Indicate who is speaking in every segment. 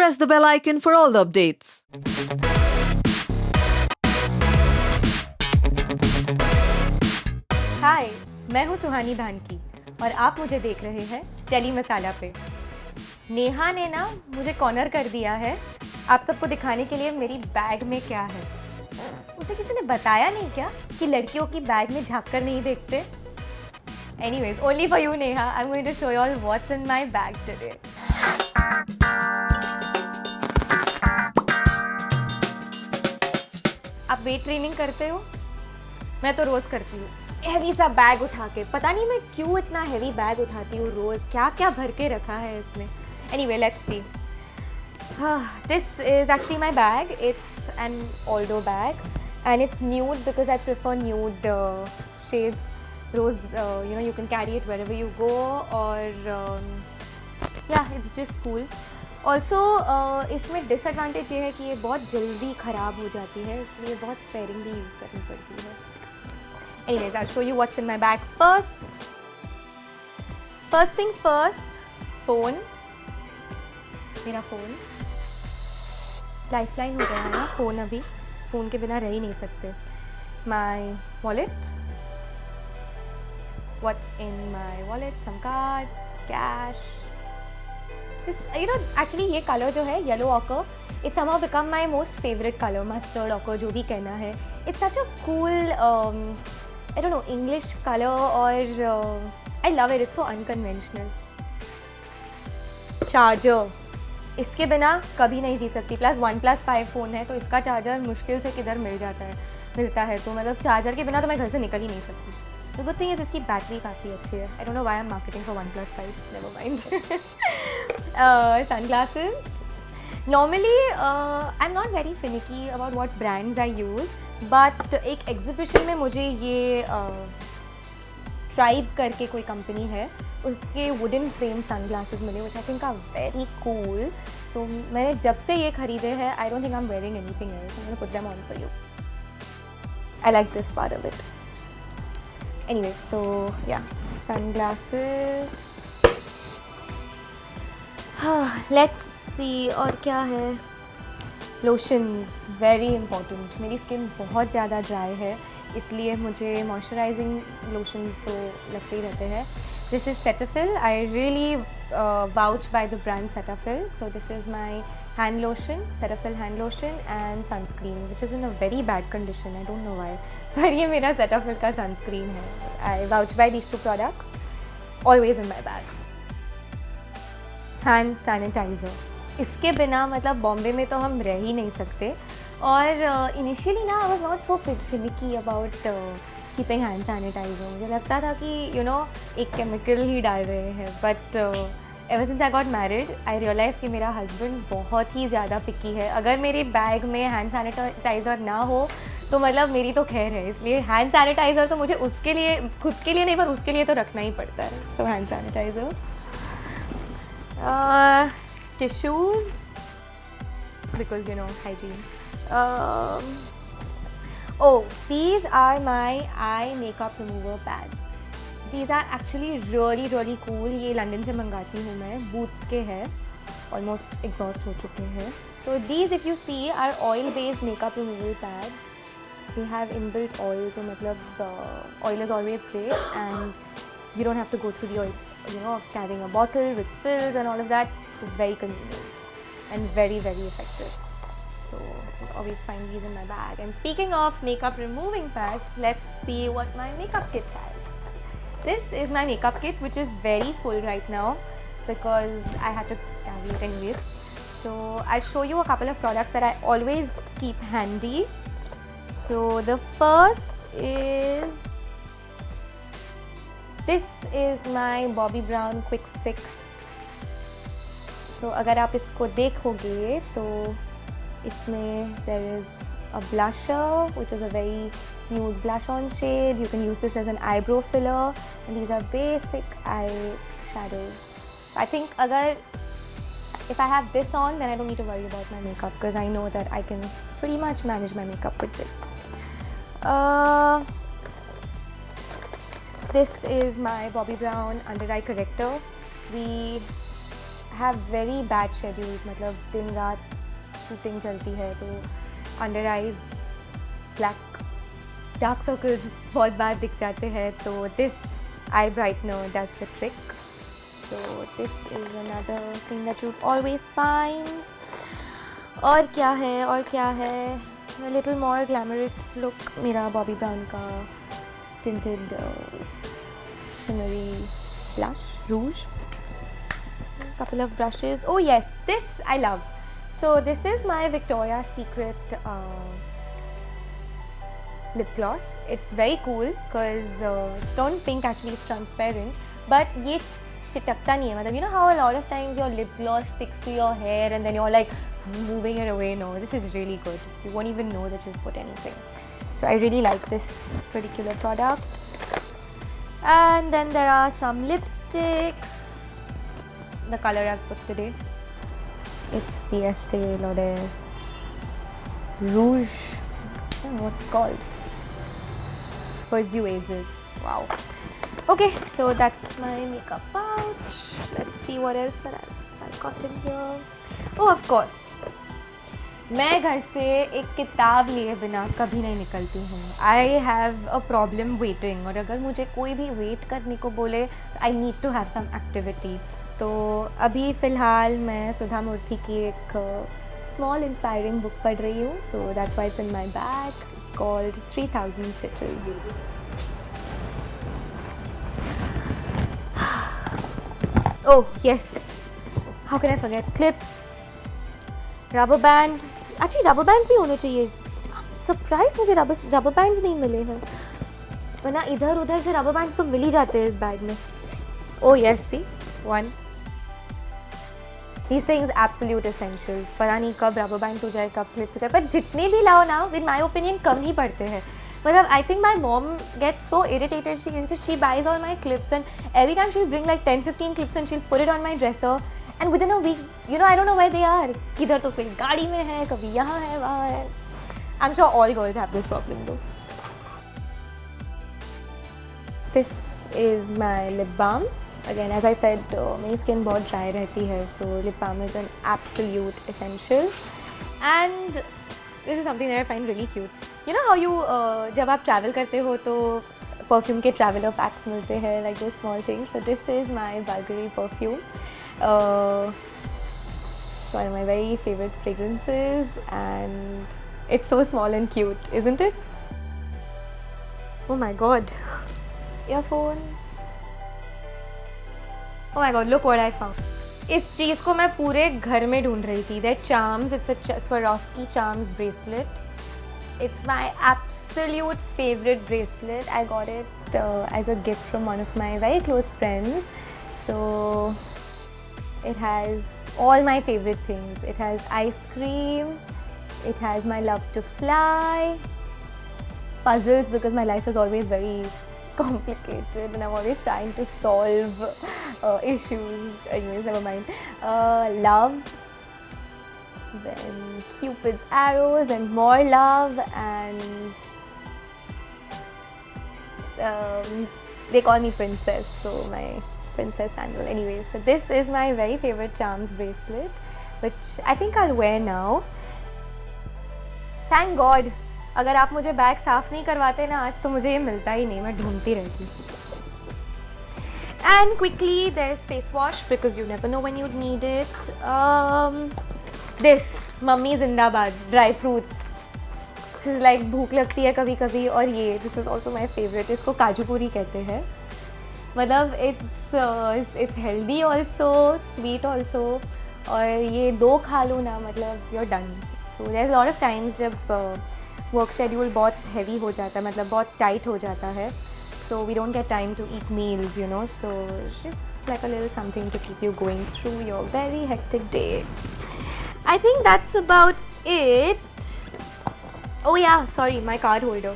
Speaker 1: press the bell icon for all the updates.
Speaker 2: हाय, मैं हूँ सुहानी धानकी और आप मुझे देख रहे हैं टेली मसाला पे। नेहा ने ना मुझे कॉर्नर कर दिया है आप सबको दिखाने के लिए मेरी बैग में क्या है। उसे किसी ने बताया नहीं क्या कि लड़कियों की बैग में झाँक कर नहीं देखते? Anyways, only for you Neha, I'm going to show you all what's in my bag today. आप वेट ट्रेनिंग करते हो? मैं तो रोज़ करती हूँ। हैवी सा बैग उठा के, पता नहीं मैं क्यों इतना हैवी बैग उठाती हूँ रोज़, क्या क्या भर के रखा है इसमें। Anyway, let's see. This is actually my bag. It's an Aldo bag and it's nude because I prefer nude shades. Rose, you can carry it wherever you go or yeah, it's just cool. Also, इसमें disadvantage ये है कि ये बहुत जल्दी ख़राब हो जाती है, इसलिए बहुत स्पेयरिंगली यूज़ करनी पड़ती है। Anyways, I'll show you what's in my bag first. First thing first, phone. मेरा फ़ोन लाइफलाइन हो गया है ना फ़ोन, अभी फ़ोन के बिना रह ही नहीं सकते। My wallet. What's in my wallet? Some cards, cash. This, actually ये कलर जो है yellow occur, it's somehow become my most favorite color, mustard occur जो भी कहना है। It's such a cool, I don't know, English color और I love it. It's so unconventional. Charger, इसके बिना कभी नहीं जी सकती। प्लस 1+5 फ़ोन है तो इसका चार्जर मुश्किल से किधर मिलता है तो मतलब चार्जर के बिना तो मैं घर से निकल ही नहीं सकती। The good thing is इसकी बैटरी काफ़ी अच्छी है। I don't know why I'm marketing for 1+5. Never mind. Sunglasses. Normally, I'm not very finicky about what brands I use, but एक एग्जीबिशन में मुझे ये ट्राइब करके कोई कंपनी है, उसके वुडन फ्रेम सनग्लासेस मिले which I think are very cool. So मैंने जब से ये खरीदे हैं, I don't think I'm wearing anything else. I'm gonna put them on for you. I like this part of it. Anyway, so yeah, sunglasses. Let's see और क्या है। Lotions, very important. मेरी स्किन बहुत ज़्यादा ड्राई है इसलिए मुझे moisturising lotions तो लगते ही रहते हैं। This is Cetaphil. I really vouch by the brand Cetaphil. So this is my hand lotion, Cetaphil hand lotion and sunscreen, which is in a very bad condition. I don't know why. पर ये मेरा Cetaphil का sunscreen है. I vouch by these two products. Always in my bag. Hand sanitizer. इसके बिना मतलब बॉम्बे में तो हम रह ही नहीं सकते। और इनिशियली ना I was not so finicky about keeping hand sanitiser. मुझे लगता था कि एक केमिकल ही डाल रहे हैं, but ever since I got married I realise कि मेरा हस्बैंड बहुत ही ज़्यादा पिकी है। अगर मेरे बैग में हैंड सैनिटाइज़र ना हो तो मतलब मेरी तो खैर है, इसलिए हैंड सैनिटाइज़र तो मुझे उसके लिए, खुद के लिए नहीं पर उसके लिए तो रखना ही पड़ता है। So hand sanitiser, tissues because hygiene. Oh, these are my eye makeup remover pads. These are actually really really cool. ये लंदन से मंगाती हूँ मैं, बूट्स के हैं, almost exhaust हो चुके हैं। So these if you see are oil based makeup removal pads. They have inbuilt oil, तो मतलब oil is always great and you don't have to go through the oil, carrying a bottle with spills and all of that. This is very convenient and very very effective. So I always find these in my bag. And speaking of makeup removing pads, let's see what my makeup kit has. This is my makeup kit, which is very full right now because I had to carry it anyways. So I'll show you a couple of products that I always keep handy. So the first is, this is my Bobbi Brown Quick Fix. So अगर आप इसको देखोगे तो इसमें there is a blusher which is a very nude blush on shade. You can use this as an eyebrow filler and these are basic eye shadows. I think if I have this on then I don't need to worry about my makeup because I know that I can pretty much manage my makeup with this. This is my Bobbi Brown under eye corrector. The have very bad schedules, मतलब दिन रात shooting चलती है तो under eyes black dark circles बहुत बार दिख जाते हैं, तो this I brightener does the trick. So this is another thing that you always find. और क्या है a little more glamorous look, मेरा बॉबी ब्राउन का tinted shimmery blush rouge, couple of brushes. Oh yes, this I love. So this is my Victoria's Secret lip gloss. It's very cool because stone pink actually is transparent, but ये चिटकता नहीं है. मतलब you know how a lot of times your lip gloss sticks to your hair and then you're like moving it away. No, this is really good. You won't even know that you've put anything. So I really like this particular product. And then there are some lipsticks. The color I've put today, it's the Estee Lauder Rouge. I don't know what's it called. Persuasive. Wow. Okay, so that's my makeup pouch. Let's see what else that I've got in here. Oh, of course. मैं घर से एक किताब लिए बिना कभी नहीं निकलती हूँ. I have a problem waiting, और अगर मुझे कोई भी वेट करने को बोले I need to have some activity. तो अभी फ़िलहाल मैं सुधा मूर्ति की एक स्मॉल इंस्पायरिंग बुक पढ़ रही हूँ. So that's why it's in my bag. It's called 3000 Stitches. Oh yes, how can I forget? Clips, rubber band. Actually rubber bands भी होने चाहिए. सरप्राइज मुझे रबर बैंड्स नहीं मिले हैं, वरना इधर उधर से रबर बैंड्स तो मिल ही जाते हैं इस बैग में. Oh yes, see one. These things absolute essentials. पता नहीं कब रबर बैंड हो जाए, कब क्लिप हो जाए, पर जितने भी लाओ ना, in my opinion कम ही पड़ते हैं. मतलब I think my mom gets so irritated because she buys all my clips and every time she'll bring like 10-15 clips and she'll put it on my dresser and within a week, you know, I don't know where they are. किधर तो फिर गाड़ी में है, कभी यहाँ है, वहाँ है. I'm sure all girls have this problem though. This is my lip balm. Again, as I said, मेरी skin बहुत dry रहती है, so lip balm is an absolute essential. And this is something that I find really cute. You know how you जब आप travel करते हो तो perfume के traveler packs मिलते हैं, like those small things. So this is my Bulgari perfume. One of my very favorite fragrances, and it's so small and cute, isn't it? Oh my god, earphones. Oh my god, look what I found. इस चीज़ को मैं पूरे घर में ढूंढ रही थी. They're charms. It's a Swarovski charms bracelet. It's my absolute favorite bracelet. I got it as a gift from one of my very close friends. So it has all my favorite things. It has ice cream. It has my love to fly. Puzzles, because my life is always very complicated and I'm always trying to solve issues. Anyways, never mind. Love. Then Cupid's arrows and more love, and they call me princess, so my princess sandal. Anyways, so this is my very favorite charms bracelet, which I think I'll wear now. Thank God. अगर आप मुझे bag साफ़ नहीं करवाते ना आज, तो मुझे ये मिलता ही नहीं, मैं ढूंढती रहती. And quickly, there's face wash because you never know when you'd need it. This mummy जिंदाबाद dry fruits. This is like भूख लगती है कभी कभी, और ये this is also my favourite. इसको काजू पूरी कहते हैं. मतलब it's healthy also, sweet also, और ये 2 खा लूँ ना, मतलब you are done. So there is lot of times जब वर्क शेड्यूल बहुत हैवी हो जाता है, मतलब बहुत टाइट हो जाता है, so we don't get time to eat meals, you know, so just like a little something to keep you going through your very hectic day. I think that's about it. Oh yeah, sorry, my card holder.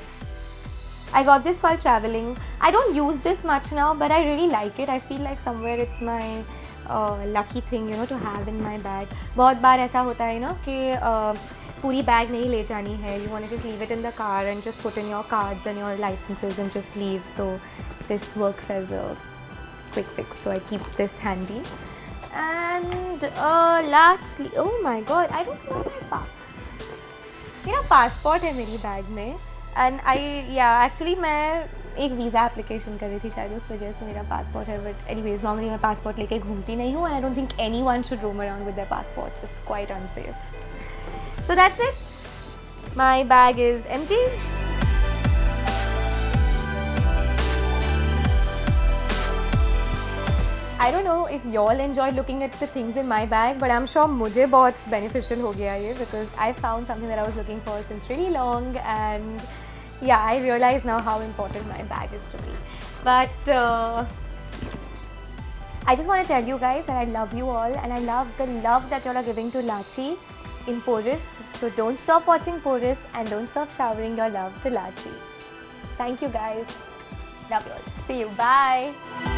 Speaker 2: I got this while traveling. I don't use this much now, but I really like it. I feel like somewhere it's my lucky thing, you know, to have in my bag. बहुत बार ऐसा होता है ना कि पूरी bag नहीं ले जानी है. You want to just leave it in the car and just put in your cards and your licenses and just leave. So this works as a quick fix. So I keep this handy. And And lastly, oh my god, I don't know my मेरा passport है मेरी bag में. And actually मैं एक visa application कर रही थी, शायद उस वजह से मेरा पासपोर्ट है. बट एनीवेज नॉर्मली मैं पासपोर्ट लेके घूमती नहीं हूँ, and I don't think anyone should roam around with their passports. It's quite unsafe. So that's it. My bag is empty. I don't know if y'all enjoyed looking at the things in my bag, but I'm sure मुझे बहुत beneficial हो गया ये, because I found something that I was looking for since really long, and yeah, I realize now how important my bag is to me. But I just want to tell you guys that I love you all, and I love the love that y'all are giving to Lachi in Porus. So don't stop watching Porus, and don't stop showering your love to Lachi. Thank you guys. Love you all. See you. Bye.